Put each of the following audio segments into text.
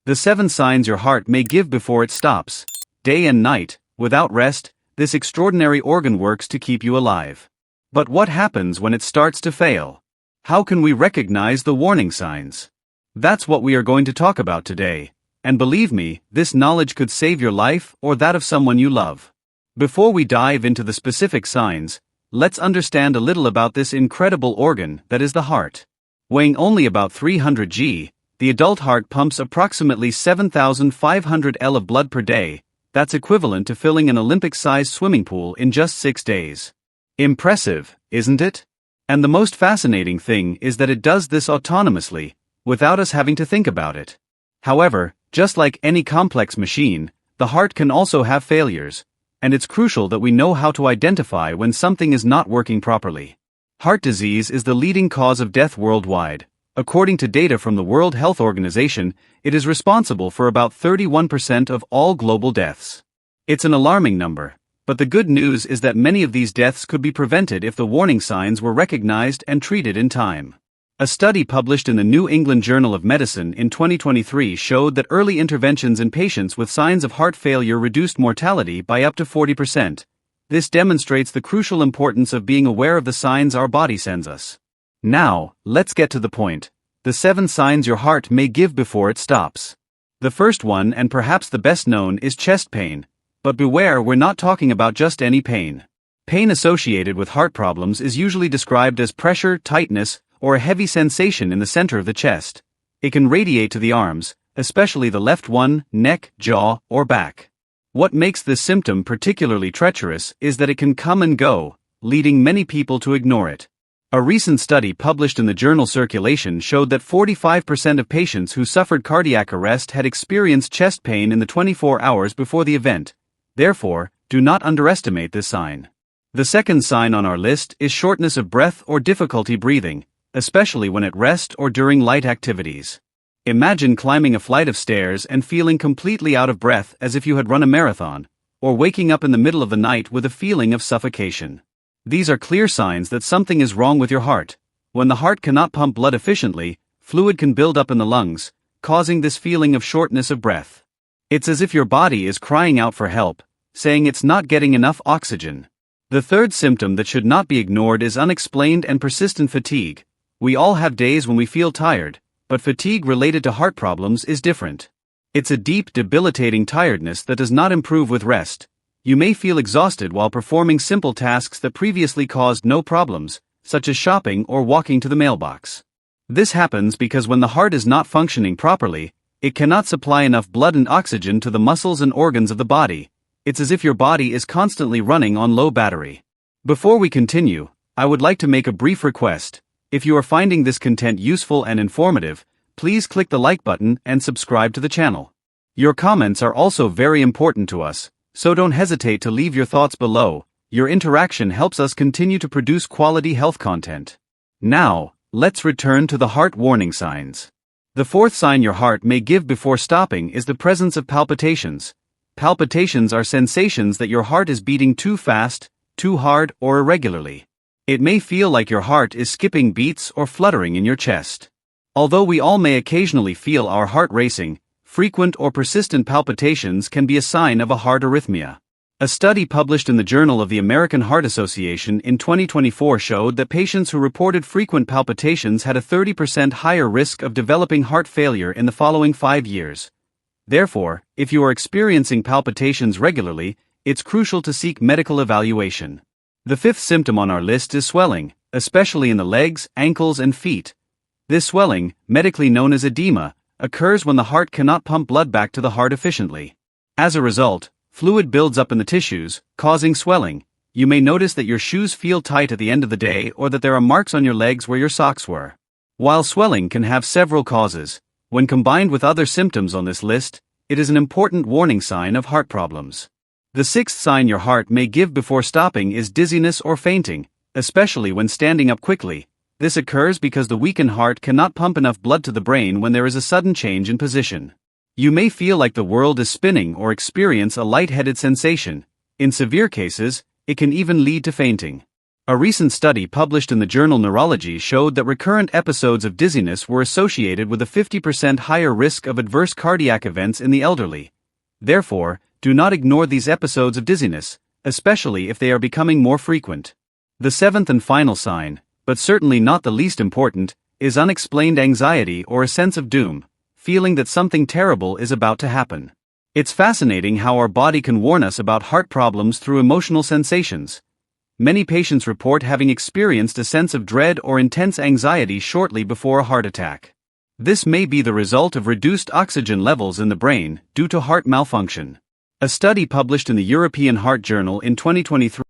The 7 signs your heart may give before it stops. Day and night, without rest, this extraordinary organ works to keep you alive. But what happens when it starts to fail? How can we recognize the warning signs? That's what we are going to talk about today. And believe me, this knowledge could save your life or that of someone you love. Before we dive into the specific signs, let's understand a little about this incredible organ that is the heart. Weighing only about 300 g, the adult heart pumps approximately 7,500 L of blood per day. That's equivalent to filling an Olympic-sized swimming pool in just 6 days. Impressive, isn't it? And the most fascinating thing is that it does this autonomously, without us having to think about it. However, just like any complex machine, the heart can also have failures, and it's crucial that we know how to identify when something is not working properly. Heart disease is the leading cause of death worldwide. According to data from the World Health Organization, it is responsible for about 31% of all global deaths. It's an alarming number, but the good news is that many of these deaths could be prevented if the warning signs were recognized and treated in time. A study published in the New England Journal of Medicine in 2023 showed that early interventions in patients with signs of heart failure reduced mortality by up to 40%. This demonstrates the crucial importance of being aware of the signs our body sends us. Now, let's get to the point. The 7 signs your heart may give before it stops. The first one, and perhaps the best known, is chest pain. But beware, we're not talking about just any pain. Pain associated with heart problems is usually described as pressure, tightness, or a heavy sensation in the center of the chest. It can radiate to the arms, especially the left one, neck, jaw, or back. What makes this symptom particularly treacherous is that it can come and go, leading many people to ignore it. A recent study published in the journal Circulation showed that 45% of patients who suffered cardiac arrest had experienced chest pain in the 24 hours before the event. Therefore, do not underestimate this sign. The second sign on our list is shortness of breath or difficulty breathing, especially when at rest or during light activities. Imagine climbing a flight of stairs and feeling completely out of breath as if you had run a marathon, or waking up in the middle of the night with a feeling of suffocation. These are clear signs that something is wrong with your heart. When the heart cannot pump blood efficiently, fluid can build up in the lungs, causing this feeling of shortness of breath. It's as if your body is crying out for help, saying it's not getting enough oxygen. The third symptom that should not be ignored is unexplained and persistent fatigue. We all have days when we feel tired, but fatigue related to heart problems is different. It's a deep, debilitating tiredness that does not improve with rest. You may feel exhausted while performing simple tasks that previously caused no problems, such as shopping or walking to the mailbox. This happens because when the heart is not functioning properly, it cannot supply enough blood and oxygen to the muscles and organs of the body. It's as if your body is constantly running on low battery. Before we continue, I would like to make a brief request. If you are finding this content useful and informative, please click the like button and subscribe to the channel. Your comments are also very important to us, so don't hesitate to leave your thoughts below. Your interaction helps us continue to produce quality health content. Now, let's return to the heart warning signs. The fourth sign your heart may give before stopping is the presence of palpitations. Palpitations are sensations that your heart is beating too fast, too hard, or irregularly. It may feel like your heart is skipping beats or fluttering in your chest. Although we all may occasionally feel our heart racing, frequent or persistent palpitations can be a sign of a heart arrhythmia. A study published in the Journal of the American Heart Association in 2024 showed that patients who reported frequent palpitations had a 30% higher risk of developing heart failure in the following 5 years. Therefore, if you are experiencing palpitations regularly, it's crucial to seek medical evaluation. The fifth symptom on our list is swelling, especially in the legs, ankles, and feet. This swelling, medically known as edema, occurs when the heart cannot pump blood back to the heart efficiently. As a result, fluid builds up in the tissues, causing swelling. You may notice that your shoes feel tight at the end of the day or that there are marks on your legs where your socks were. While swelling can have several causes, when combined with other symptoms on this list, it is an important warning sign of heart problems. The sixth sign your heart may give before stopping is dizziness or fainting, especially when standing up quickly. This occurs because the weakened heart cannot pump enough blood to the brain when there is a sudden change in position. You may feel like the world is spinning or experience a lightheaded sensation. In severe cases, it can even lead to fainting. A recent study published in the journal Neurology showed that recurrent episodes of dizziness were associated with a 50% higher risk of adverse cardiac events in the elderly. Therefore, do not ignore these episodes of dizziness, especially if they are becoming more frequent. The seventh and final sign, but certainly not the least important, is unexplained anxiety or a sense of doom, feeling that something terrible is about to happen. It's fascinating how our body can warn us about heart problems through emotional sensations. Many patients report having experienced a sense of dread or intense anxiety shortly before a heart attack. This may be the result of reduced oxygen levels in the brain due to heart malfunction. A study published in the European Heart Journal in 2023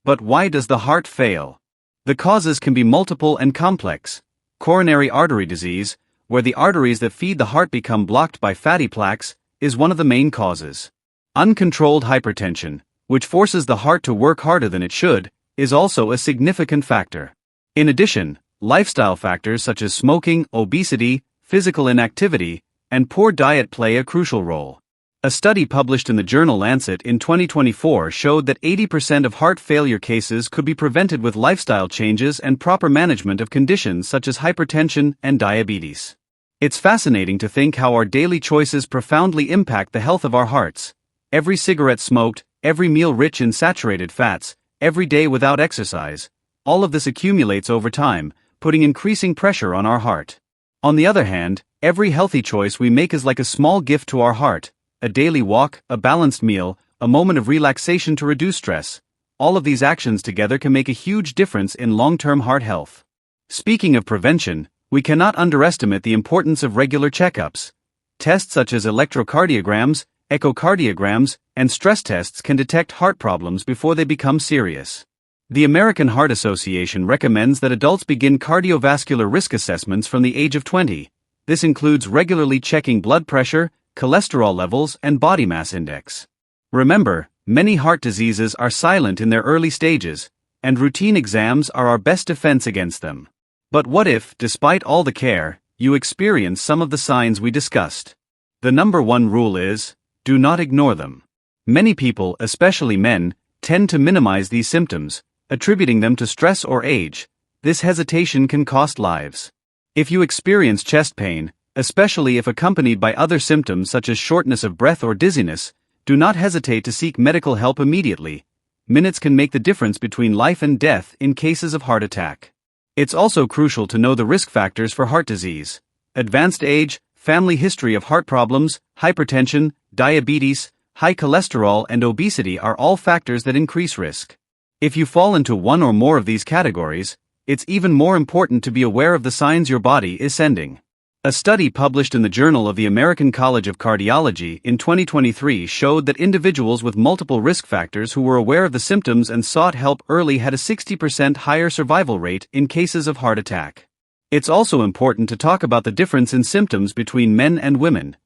But why does the heart fail? The causes can be multiple and complex. Coronary artery disease, where the arteries that feed the heart become blocked by fatty plaques, is one of the main causes. Uncontrolled hypertension, which forces the heart to work harder than it should, is also a significant factor. In addition, lifestyle factors such as smoking, obesity, physical inactivity, and poor diet play a crucial role. A study published in the journal Lancet in 2024 showed that 80% of heart failure cases could be prevented with lifestyle changes and proper management of conditions such as hypertension and diabetes. It's fascinating to think how our daily choices profoundly impact the health of our hearts. Every cigarette smoked, every meal rich in saturated fats, every day without exercise, all of this accumulates over time, putting increasing pressure on our heart. On the other hand, every healthy choice we make is like a small gift to our heart. A daily walk, a balanced meal, a moment of relaxation to reduce stress. All of these actions together can make a huge difference in long-term heart health. Speaking of prevention, we cannot underestimate the importance of regular checkups. Tests such as electrocardiograms, echocardiograms, and stress tests can detect heart problems before they become serious. The American Heart Association recommends that adults begin cardiovascular risk assessments from the age of 20. This includes regularly checking blood pressure, cholesterol levels, and body mass index. Remember, many heart diseases are silent in their early stages, and routine exams are our best defense against them. But what if, despite all the care, you experience some of the signs we discussed? The number one rule is, do not ignore them. Many people, especially men, tend to minimize these symptoms, attributing them to stress or age. This hesitation can cost lives. If you experience chest pain, especially if accompanied by other symptoms such as shortness of breath or dizziness, do not hesitate to seek medical help immediately. Minutes can make the difference between life and death in cases of heart attack. It's also crucial to know the risk factors for heart disease. Advanced age, family history of heart problems, hypertension, diabetes, high cholesterol, and obesity are all factors that increase risk. If you fall into one or more of these categories, it's even more important to be aware of the signs your body is sending. A study published in the Journal of the American College of Cardiology in 2023 showed that individuals with multiple risk factors who were aware of the symptoms and sought help early had a 60% higher survival rate in cases of heart attack. It's also important to talk about the difference in symptoms between men and women.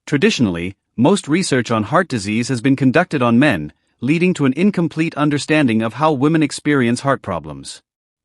Traditionally, most research on heart disease has been conducted on men, leading to an incomplete understanding of how women experience heart problems.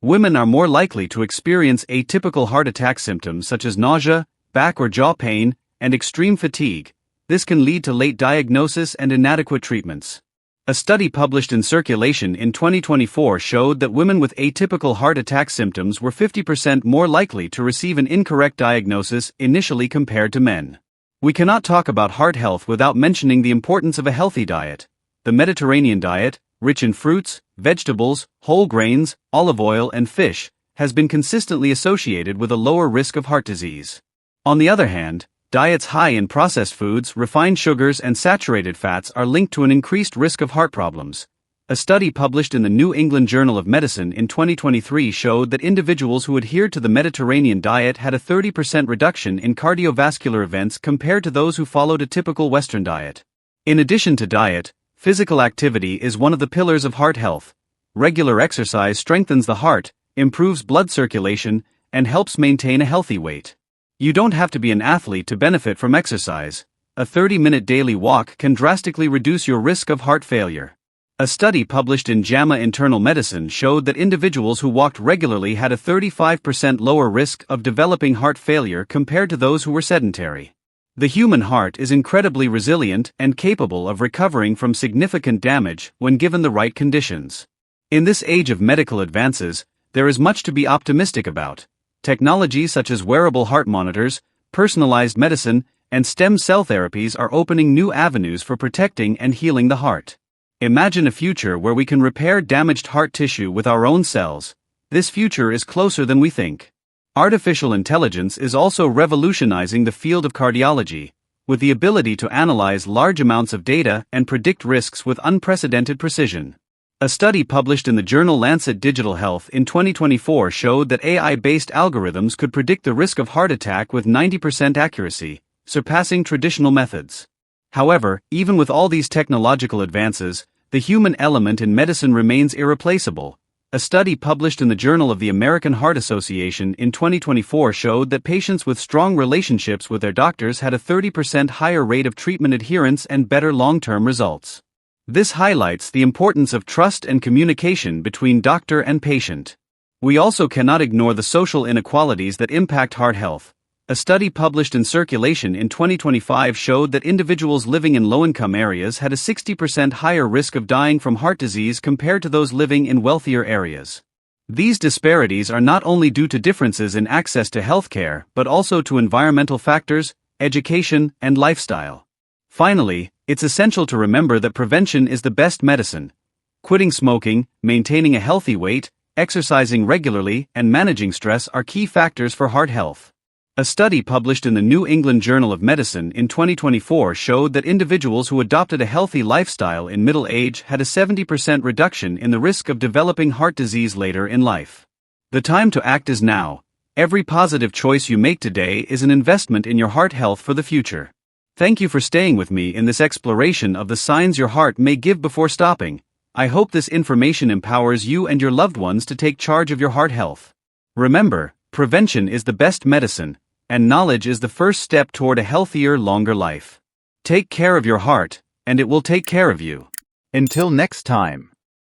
Women are more likely to experience atypical heart attack symptoms such as nausea, back or jaw pain, and extreme fatigue. This can lead to late diagnosis and inadequate treatments. A study published in Circulation in 2024 showed that women with atypical heart attack symptoms were 50% more likely to receive an incorrect diagnosis initially compared to men. We cannot talk about heart health without mentioning the importance of a healthy diet. The Mediterranean diet, rich in fruits, vegetables, whole grains, olive oil, and fish, has been consistently associated with a lower risk of heart disease. On the other hand, diets high in processed foods, refined sugars, and saturated fats are linked to an increased risk of heart problems. A study published in the New England Journal of Medicine in 2023 showed that individuals who adhered to the Mediterranean diet had a 30% reduction in cardiovascular events compared to those who followed a typical Western diet. In addition to diet, physical activity is one of the pillars of heart health. Regular exercise strengthens the heart, improves blood circulation, and helps maintain a healthy weight. You don't have to be an athlete to benefit from exercise. A 30-minute daily walk can drastically reduce your risk of heart failure. A study published in JAMA Internal Medicine showed that individuals who walked regularly had a 35% lower risk of developing heart failure compared to those who were sedentary. The human heart is incredibly resilient and capable of recovering from significant damage when given the right conditions. In this age of medical advances, there is much to be optimistic about. Technologies such as wearable heart monitors, personalized medicine, and stem cell therapies are opening new avenues for protecting and healing the heart. Imagine a future where we can repair damaged heart tissue with our own cells. This future is closer than we think. Artificial intelligence is also revolutionizing the field of cardiology, with the ability to analyze large amounts of data and predict risks with unprecedented precision. A study published in the journal Lancet Digital Health in 2024 showed that AI-based algorithms could predict the risk of heart attack with 90% accuracy, surpassing traditional methods. However, even with all these technological advances, the human element in medicine remains irreplaceable. A study published in the Journal of the American Heart Association in 2024 showed that patients with strong relationships with their doctors had a 30% higher rate of treatment adherence and better long-term results. This highlights the importance of trust and communication between doctor and patient. We also cannot ignore the social inequalities that impact heart health. A study published in Circulation in 2025 showed that individuals living in low-income areas had a 60% higher risk of dying from heart disease compared to those living in wealthier areas. These disparities are not only due to differences in access to healthcare but also to environmental factors, education, and lifestyle. Finally, it's essential to remember that prevention is the best medicine. Quitting smoking, maintaining a healthy weight, exercising regularly, and managing stress are key factors for heart health. A study published in the New England Journal of Medicine in 2024 showed that individuals who adopted a healthy lifestyle in middle age had a 70% reduction in the risk of developing heart disease later in life. The time to act is now. Every positive choice you make today is an investment in your heart health for the future. Thank you for staying with me in this exploration of the signs your heart may give before stopping. I hope this information empowers you and your loved ones to take charge of your heart health. Remember, prevention is the best medicine, and knowledge is the first step toward a healthier, longer life. Take care of your heart, and it will take care of you. Until next time.